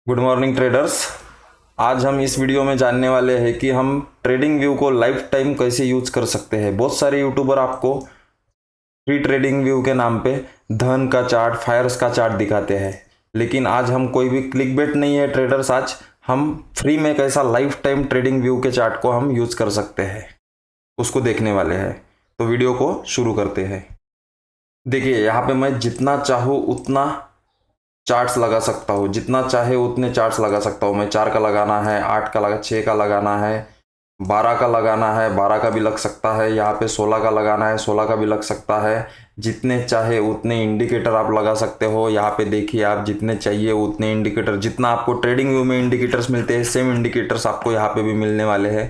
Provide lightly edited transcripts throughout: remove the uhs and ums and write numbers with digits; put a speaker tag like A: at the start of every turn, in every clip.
A: Good morning traders. आज हम इस वीडियो में जानने वाले हैं कि हम ट्रेडिंग व्यू को लाइफ टाइम कैसे यूज कर सकते हैं। बहुत सारे यूट्यूबर आपको फ्री ट्रेडिंग व्यू के नाम पे धन का चार्ट, फायर्स का चार्ट दिखाते हैं, लेकिन आज हम कोई भी क्लिकबेट नहीं है ट्रेडर्स। आज हम फ्री में कैसा लाइफ टाइम ट्रेडिंग व्यू के चार्ट को हम यूज कर सकते हैं उसको देखने वाले हैं। तो वीडियो को शुरू करते हैं। देखिए, यहाँ पे मैं जितना चाहूँ उतना चार्ट्स लगा सकता हूँ, जितना चाहे उतने चार्ट्स लगा सकता हूँ। मैं 4 का लगाना है, 8 का लगा, 6 का लगाना है, 12 का लगाना है, 12 का भी लग सकता है। यहाँ पे 16 का लगाना है, 16 का भी लग सकता है। जितने चाहे उतने इंडिकेटर आप लगा सकते हो। यहाँ पे देखिए, आप जितने चाहिए उतने इंडिकेटर, जितना आपको ट्रेडिंग व्यू में इंडिकेटर्स मिलते हैं सेम इंडिकेटर्स आपको यहाँ पे भी मिलने वाले हैं।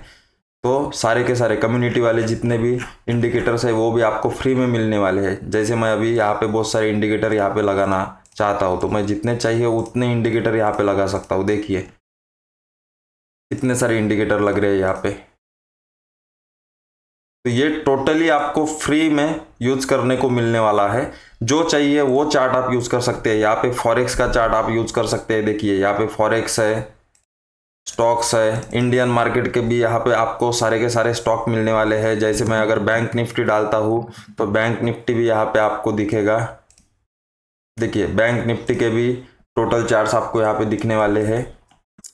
A: तो सारे के सारे कम्युनिटी वाले जितने भी इंडिकेटर्स है वो भी आपको फ्री में मिलने वाले हैं। जैसे मैं अभी यहाँ पे बहुत सारे इंडिकेटर यहाँ पे लगाना चाहता हूँ, तो मैं जितने चाहिए उतने इंडिकेटर यहाँ पे लगा सकता हूँ। देखिए इतने सारे इंडिकेटर लग रहे हैं यहाँ पे। तो ये टोटली आपको फ्री में यूज करने को मिलने वाला है। जो चाहिए वो चार्ट आप यूज कर सकते हैं। यहाँ पे फॉरेक्स का चार्ट आप यूज कर सकते हैं। देखिए यहाँ पे फॉरेक्स है, स्टॉक्स है, इंडियन मार्केट के भी यहाँ पे आपको सारे के सारे स्टॉक मिलने वाले हैं। जैसे मैं अगर बैंक निफ्टी डालता हूँ तो बैंक निफ्टी भी यहाँ पे आपको दिखेगा। देखिए बैंक निफ्टी के भी टोटल चार्ट्स आपको यहाँ पे दिखने वाले हैं।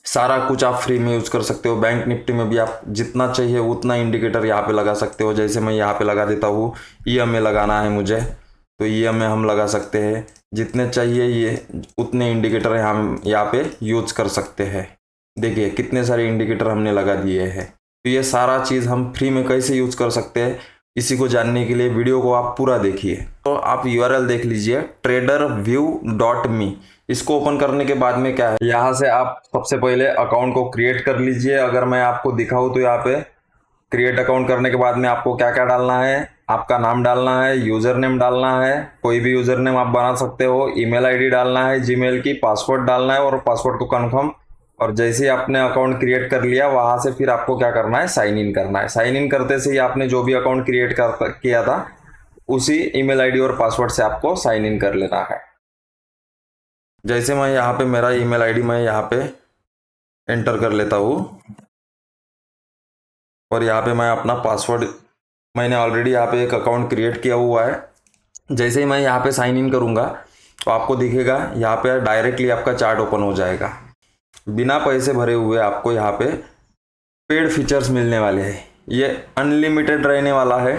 A: सारा कुछ आप फ्री में यूज कर सकते हो। बैंक निफ्टी में भी आप जितना चाहिए उतना इंडिकेटर यहाँ पे लगा सकते हो। जैसे मैं यहाँ पे लगा देता हूँ, EMA लगाना है मुझे, तो EMA हम लगा सकते हैं। जितने चाहिए ये उतने इंडिकेटर यहाँ पे यूज कर सकते हैं। देखिए कितने सारे इंडिकेटर हमने लगा दिए हैं। तो ये सारा चीज़ हम फ्री में कैसे यूज कर सकते हैं, इसी को जानने के लिए वीडियो को आप पूरा देखिए। तो आप URL देख लीजिए, traderview.me। इसको ओपन करने के बाद में क्या है, यहाँ से आप सबसे पहले अकाउंट को क्रिएट कर लीजिए। अगर मैं आपको दिखाऊँ तो यहाँ पे क्रिएट अकाउंट करने के बाद में आपको क्या क्या डालना है, आपका नाम डालना है, यूजर नेम डालना है, कोई भी यूजर नेम आप बना सकते हो, ईमेल आईडी डालना है, जीमेल की, पासवर्ड डालना है और पासवर्ड को कंफर्म। और जैसे ही आपने अकाउंट क्रिएट कर लिया, वहां से फिर आपको क्या करना है, साइन इन करना है। साइन इन करते से ही आपने जो भी अकाउंट क्रिएट किया था उसी ईमेल आईडी और पासवर्ड से आपको साइन इन कर लेना है। जैसे मैं यहाँ पे मेरा ईमेल आईडी मैं यहाँ पे एंटर कर लेता हूँ और यहाँ पे मैं अपना पासवर्ड, मैंने ऑलरेडी यहाँ पे एक अकाउंट क्रिएट किया हुआ है। जैसे ही मैं यहाँ पे साइन इन करूँगा तो आपको दिखेगा यहाँ पे डायरेक्टली आपका चार्ट ओपन हो जाएगा। बिना पैसे भरे हुए आपको यहाँ पे पेड फीचर्स मिलने वाले हैं। ये अनलिमिटेड रहने वाला है।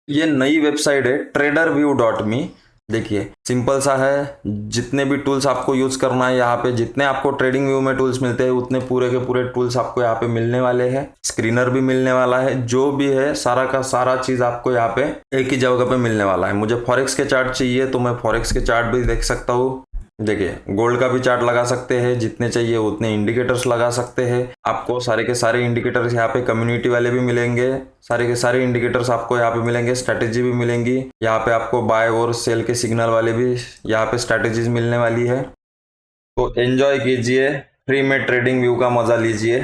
A: ये नई वेबसाइट है traderview.me। देखिए सिंपल सा है। जितने भी टूल्स आपको यूज करना है यहाँ पे, जितने आपको ट्रेडिंग व्यू में टूल्स मिलते हैं उतने पूरे के पूरे टूल्स आपको यहाँ पे मिलने वाले हैं। स्क्रीनर भी मिलने वाला है, जो भी है सारा का सारा चीज आपको यहाँ पे एक ही जगह पे मिलने वाला है। मुझे फॉरेक्स के चार्ट चाहिए तो मैं फॉरेक्स के चार्ट भी देख सकता हूँ। देखिए गोल्ड का भी चार्ट लगा सकते हैं, जितने चाहिए उतने इंडिकेटर्स लगा सकते हैं। आपको सारे के सारे इंडिकेटर्स यहाँ पे कम्युनिटी वाले भी मिलेंगे, सारे के सारे इंडिकेटर्स आपको यहाँ पे मिलेंगे। स्ट्रैटेजी भी मिलेंगी यहाँ पे, आपको बाय और सेल के सिग्नल वाले भी यहाँ पे स्ट्रैटेजीज मिलने वाली है। तो एंजॉय कीजिए, फ्री में ट्रेडिंग व्यू का मजा लीजिए,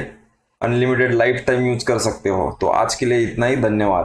A: अनलिमिटेड लाइफ टाइम यूज कर सकते हो। तो आज के लिए इतना ही, धन्यवाद।